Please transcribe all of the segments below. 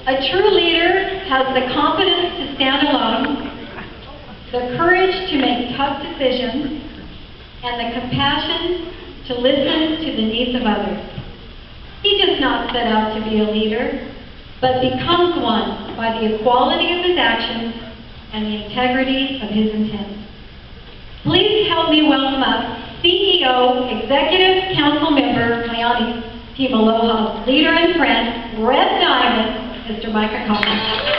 A true leader has the confidence to stand alone, the courage to make tough decisions, and the compassion to listen to the needs of others. He does not set out to be a leader, but becomes one by the equality of his actions and the integrity of his intent. Please help me welcome up CEO, Executive Council Member, Kyani, Team Aloha, leader and friend, Red Diamond, Mr. Mike Akagi.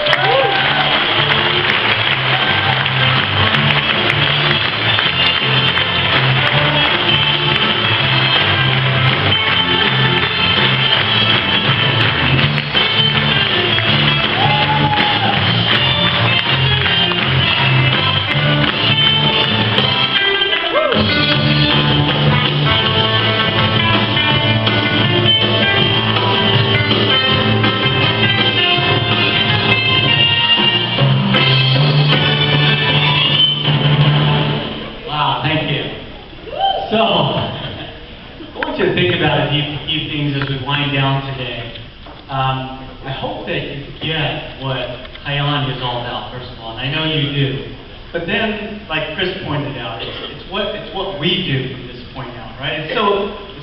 So, I want you to think about a few things as we wind down today. I hope that you get what Kyani is all about, first of all, and I know you do. But then, like Chris pointed out, it's what we do from this point out, right? It's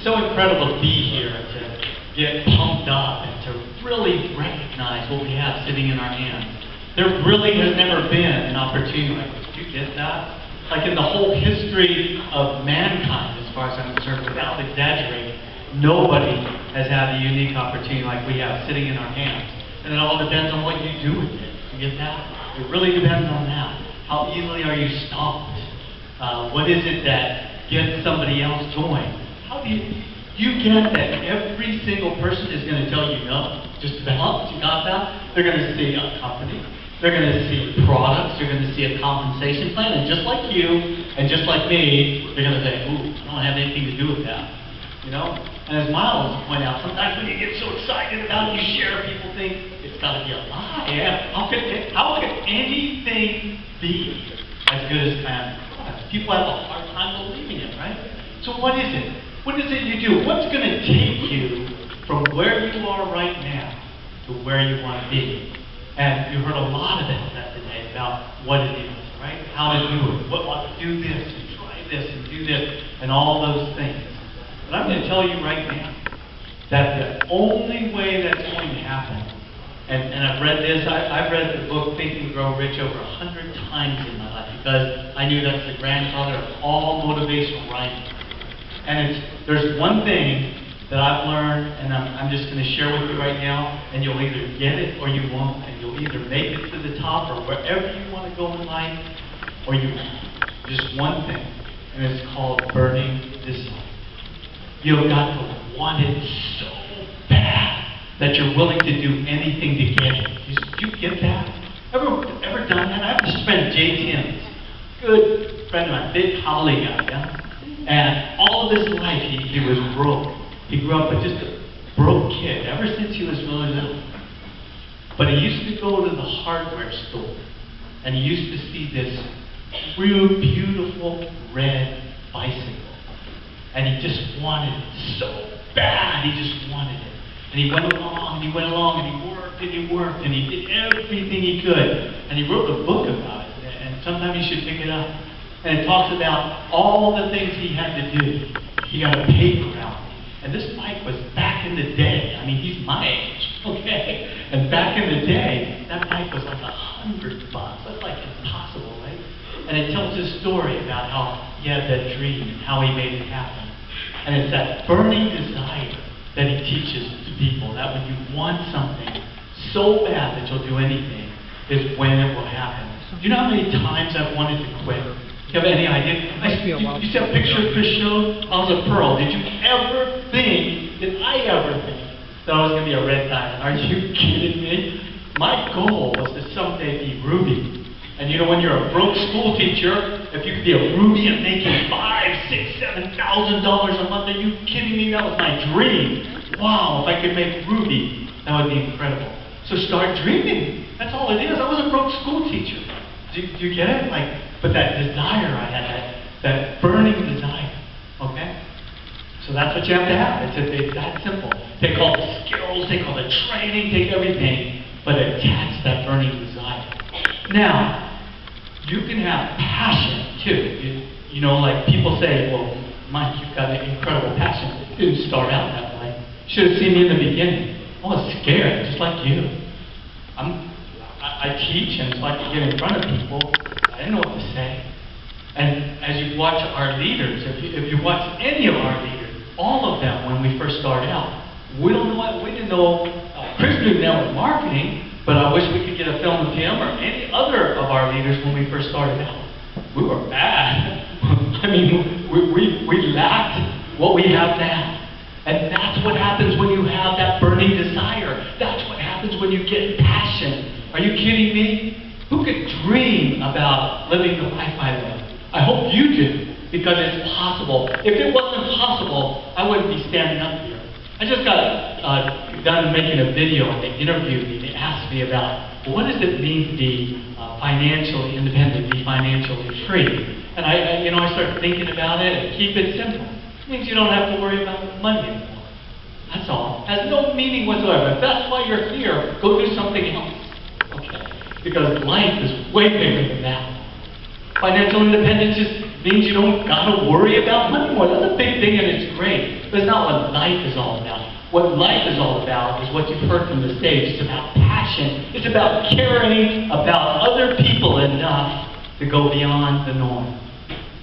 so incredible to be here, to get pumped up, and to really recognize what we have sitting in our hands. There really has never been an opportunity like this. Did you get that? Like in the whole history of mankind, as far as I'm concerned, without exaggerating, nobody has had a unique opportunity like we have sitting in our hands. And it all depends on what you do with it. You get that? It really depends on that. How easily are you stopped? What is it that gets somebody else going? How do you get that every single person is going to tell you no? Just about, you got that? They're going to see a company. They're going to see products, they're going to see a compensation plan, and just like you, and just like me, they're going to say, ooh, I don't have anything to do with that. You know? And as Miles pointed out, sometimes when you get so excited about it, you share, people think it's got to be a lie. Yeah. How could anything be as good as kind of products? People have a hard time believing it, right? So what is it? What is it you do? What's going to take you from where you are right now to where you want to be? And you heard a lot about that today, about what it is, right? How to do it, what to do this, and try this, and do this, and all those things. But I'm going to tell you right now that the only way that's going to happen, and I've read this, I've read the book Think and Grow Rich over 100 times in my life, because I knew that's the grandfather of all motivational writing. And there's one thing that I've learned, and I'm just going to share with you right now, and you'll either get it or you won't, and you'll either make it to the top or wherever you want to go in life, or you won't. Just one thing, and it's called burning desire. You've got to want it so bad that you're willing to do anything to get it. Do you get that? Ever done that? I have this friend, Jay Timms, good friend of mine, big Holly guy, yeah? And all of his life he was broke. He grew up just a broke kid ever since he was really little. But he used to go to the hardware store, and he used to see this real beautiful red bicycle. And he just wanted it so bad, he just wanted it. And he went along, and he went along, and he worked, and he worked, and he did everything he could. And he wrote a book about it, and sometime you should pick it up. And it talks about all the things he had to do. He got a paper out. And this bike was back in the day. I mean, he's my age, okay? And back in the day, that bike was like $100. That's like impossible, right? And it tells his story about how he had that dream and how he made it happen. And it's that burning desire that he teaches to people, that when you want something so bad that you'll do anything, is when it will happen. Do you know how many times I've wanted to quit? Do you have any idea? You see a picture of Chris showed? I was a pearl. Did I ever think that I was going to be a red diamond? Are you kidding me? My goal was to someday be Ruby. And you know, when you're a broke school teacher, if you could be a Ruby and making $5,000, $6,000, $7,000 a month, are you kidding me? That was my dream. Wow, if I could make Ruby, that would be incredible. So start dreaming. That's all it is. I was a broke school teacher. Do you get it? But that desire I had, that burning desire, okay? So that's what you have to have. It's that simple. Take all the skills, take all the training, take everything, but attach that burning desire. Now, you can have passion too. You know, like people say, well, Mike, you've got an incredible passion. It didn't start out that way. You should have seen me in the beginning. I was scared, just like you. I teach, and it's like to get in front of people. I didn't know what to say. And as you watch our leaders, if you watch any of our leaders, all of them, when we first started out, we didn't know, Chris knew now with marketing, but I wish we could get a film of him or any other of our leaders when we first started out. We were bad. I mean, we lacked what we have now. And that's what happens when you have that burning desire. That's what happens when you get passion. Are you kidding me? Who could dream about living the life I live? I hope you do, because it's possible. If it wasn't possible, I wouldn't be standing up here. I just got done making a video, and they interviewed me. They asked me about, well, what does it mean to be financially independent, be financially free? And I started thinking about it, and keep it simple. It means you don't have to worry about money anymore. That's all. It has no meaning whatsoever. If that's why you're here, go do something else. Okay? Because life is way bigger than that. Financial independence just means you don't gotta worry about money anymore. That's a big thing and it's great. But it's not what life is all about. What life is all about is what you've heard from the stage. It's about passion. It's about caring about other people enough to go beyond the norm.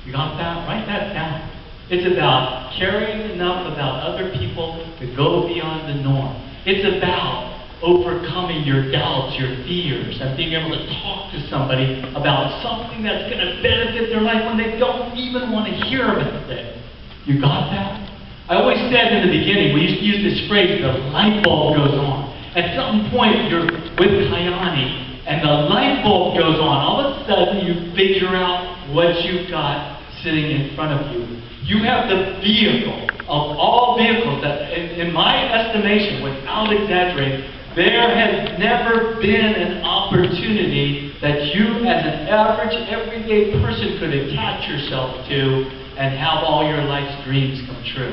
You got that? Write that down. It's about caring enough about other people to go beyond the norm. It's about overcoming your doubts, your fears, and being able to talk to somebody about something that's going to benefit their life when they don't even want to hear about it. You got that? I always said in the beginning, we used to use this phrase, the light bulb goes on. At some point, you're with Kyani, and the light bulb goes on. All of a sudden, you figure out what you've got sitting in front of you. You have the vehicle of all vehicles that, in my estimation, without exaggerating, there has never been an opportunity that you, as an average, everyday person, could attach yourself to and have all your life's dreams come true.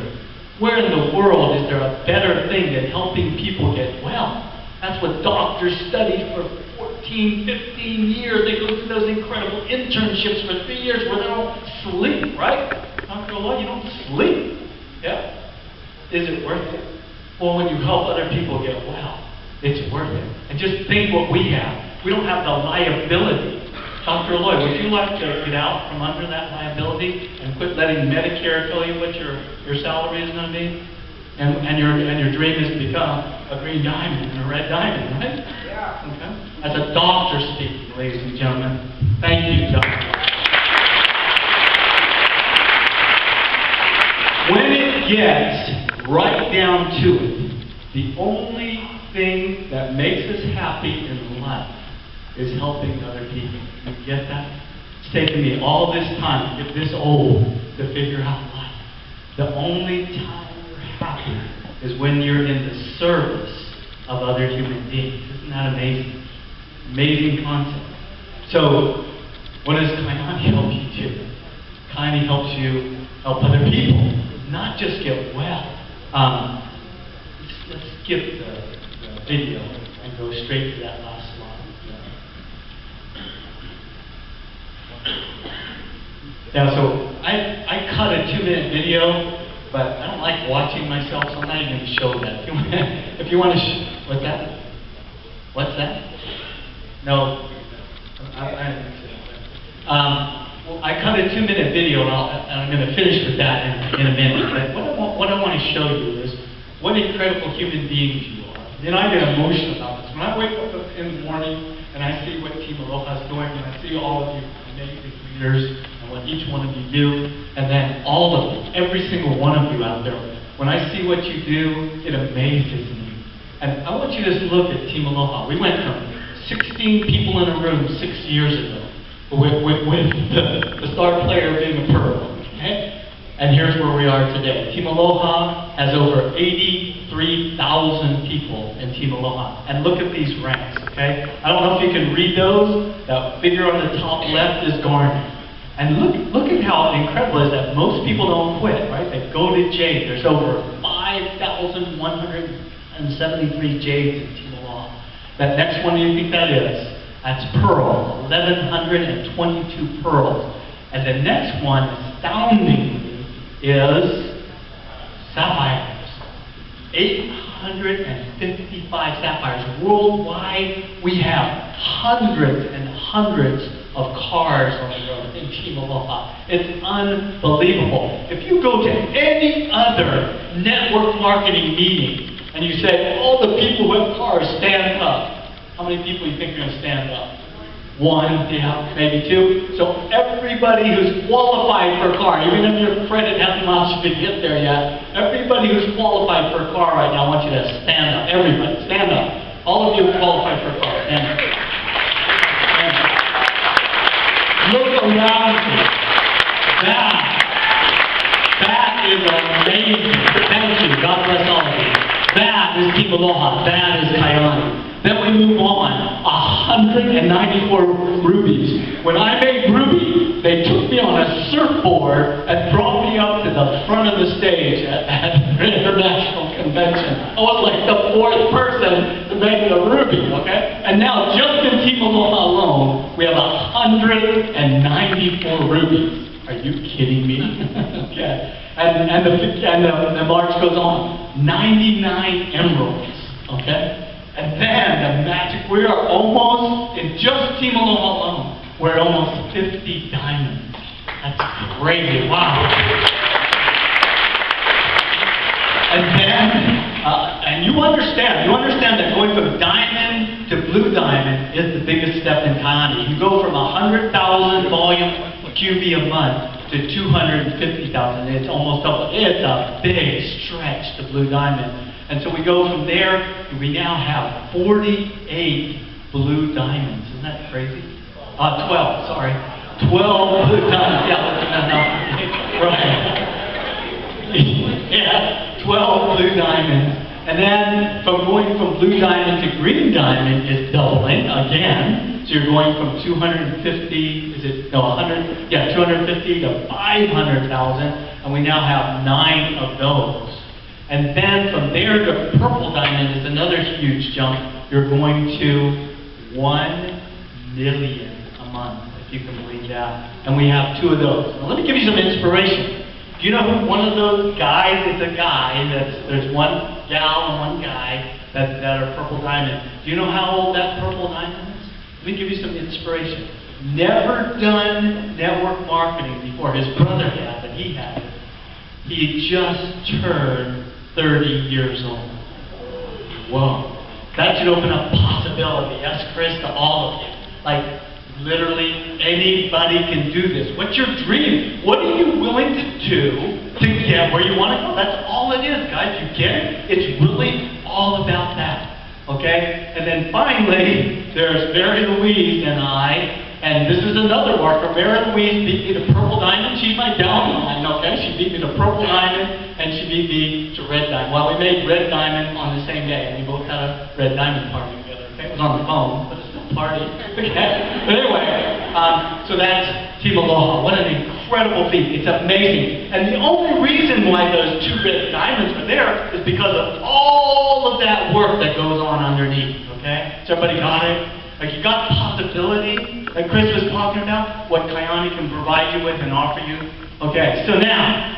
Where in the world is there a better thing than helping people get well? That's what doctors study for 14, 15 years. They go through those incredible internships for 3 years where they don't sleep, right? Dr. Law, you don't sleep. Yeah? Is it worth it? Well, when you help other people get well, it's worth it. And just think what we have. We don't have the liability. Dr. Lloyd, would you like to get out from under that liability and quit letting Medicare tell you what your salary is going to be? And your dream is to become a green diamond and a red diamond, right? Yeah. Okay. That's a doctor speaking, ladies and gentlemen. Thank you, doctor. When it gets right down to it, the only thing that makes us happy in life is helping other people. You get that? It's taken me all this time to get this old to figure out life. The only time you're happy is when you're in the service of other human beings. Isn't that amazing? Amazing concept. So, what does Kyani help you do? Kyani helps you help other people, not just get well. Let's skip the video and go straight to that last slide. Yeah, so I cut a 2-minute video, but I don't like watching myself, so I'm not even going to show that. If you want to, what's that? What's that? No, I cut a 2-minute video, and I'm going to finish with that in a minute. But what I want to show you is what incredible human beings you are. You know, I get emotional about this. When I wake up in the morning and I see what Team Aloha is doing, and I see all of you amazing leaders and what each one of you do, and then all of you, every single one of you out there, when I see what you do, it amazes me. And I want you to just look at Team Aloha. We went from 16 people in a room 6 years ago, with the star player being a pearl, okay? And here's where we are today. Team Aloha has over 83,000 people in Team Aloha. And look at these ranks, okay? I don't know if you can read those. That figure on the top left is Garnet. And look at how incredible it is that most people don't quit, right? They go to Jade. There's over 5,173 Jades in Team Aloha. That next one you think that is, that's pearl, 1,122 pearls. And the next one, astoundingly, is sapphires. 855 sapphires. Worldwide, we have hundreds and hundreds of cars on the road in Team Aloha. It's unbelievable. If you go to any other network marketing meeting and you say, all the people who have cars, stand up. How many people do you think are going to stand up? One, yeah, maybe two. So everybody who's qualified for a car, even if your credit hasn't allowed you to get there yet, everybody who's qualified for a car right now, I want you to stand up. Everybody, stand up. All of you who qualified for a car, stand up. Stand up. Look around you. That is amazing. Thank you. God bless all of you. That is Team Aloha. That is Kyani. Then we move on, 194 rubies. When I made Ruby, they took me on a surfboard and brought me up to the front of the stage at an international convention. I was like the fourth person to make the Ruby, okay? And now, just in Team Aloha alone, we have 194 rubies. Are you kidding me? Okay. And the march goes on. 99 emeralds, okay? And then the magic, we are almost, in just Team Aloha alone, we're at almost 50 diamonds. That's crazy, wow. And then, and you understand that going from diamond to blue diamond is the biggest step in Kyani. You go from 100,000 volume QB a month to 250,000. It's almost double. It's a big stretch to blue diamond. And so we go from there, and we now have 48 blue diamonds. Isn't that crazy? 12, sorry. 12 blue diamonds. Yeah, right. Yeah, 12 blue diamonds. And then from going from blue diamond to green diamond is doubling again. So you're going from 250 to 500,000. And we now have 9 of those. And then from there to purple diamond is another huge jump. You're going to 1 million a month, if you can believe that. And we have 2 of those. Now let me give you some inspiration. Do you know who one of those guys is? A guy there's one gal and one guy that are purple diamond. Do you know how old that purple diamond is? Let me give you some inspiration. Never done network marketing before. His brother had, but he had it. He just turned 30 years old. Whoa. That should open up possibility, yes, Chris, to all of you. Like, literally, anybody can do this. What's your dream? What are you willing to do to get where you want to go? That's all it is, guys. You get it? It's really all about that. Okay? And then finally, there's Mary Louise and I. And this is another marker. Mary Louise beat me to purple diamond. She's my downline, okay? She beat me to purple diamond, and she beat me to red diamond. Well, we made red diamond on the same day, and we both had a red diamond party together, okay? It was on the phone, but it's still a party, okay? But anyway, so that's Team Aloha. What an incredible feat. It's amazing. And the only reason why those 2 red diamonds are there is because of all of that work that goes on underneath, okay? So everybody got it? Like, you got the possibility that Chris was talking about, what Kyani can provide you with and offer you. Okay, so now,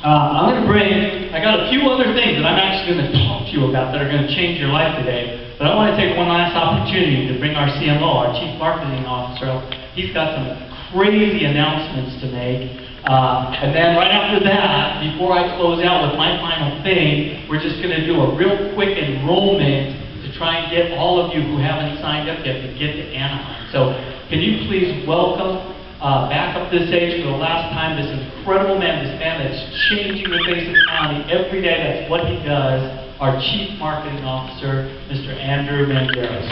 I'm going to I got a few other things that I'm actually going to talk to you about that are going to change your life today. But I want to take one last opportunity to bring our CMO, our Chief Marketing Officer. He's got some crazy announcements to make. And then right after that, before I close out with my final thing, we're just going to do a real quick enrollment to try and get all of you who haven't signed up yet to get to Anaheim. So can you please welcome back up to the stage for the last time this incredible man, this man that's changing the face of the county every day. That's what he does. Our Chief Marketing Officer, Mr. Andrew Manderos.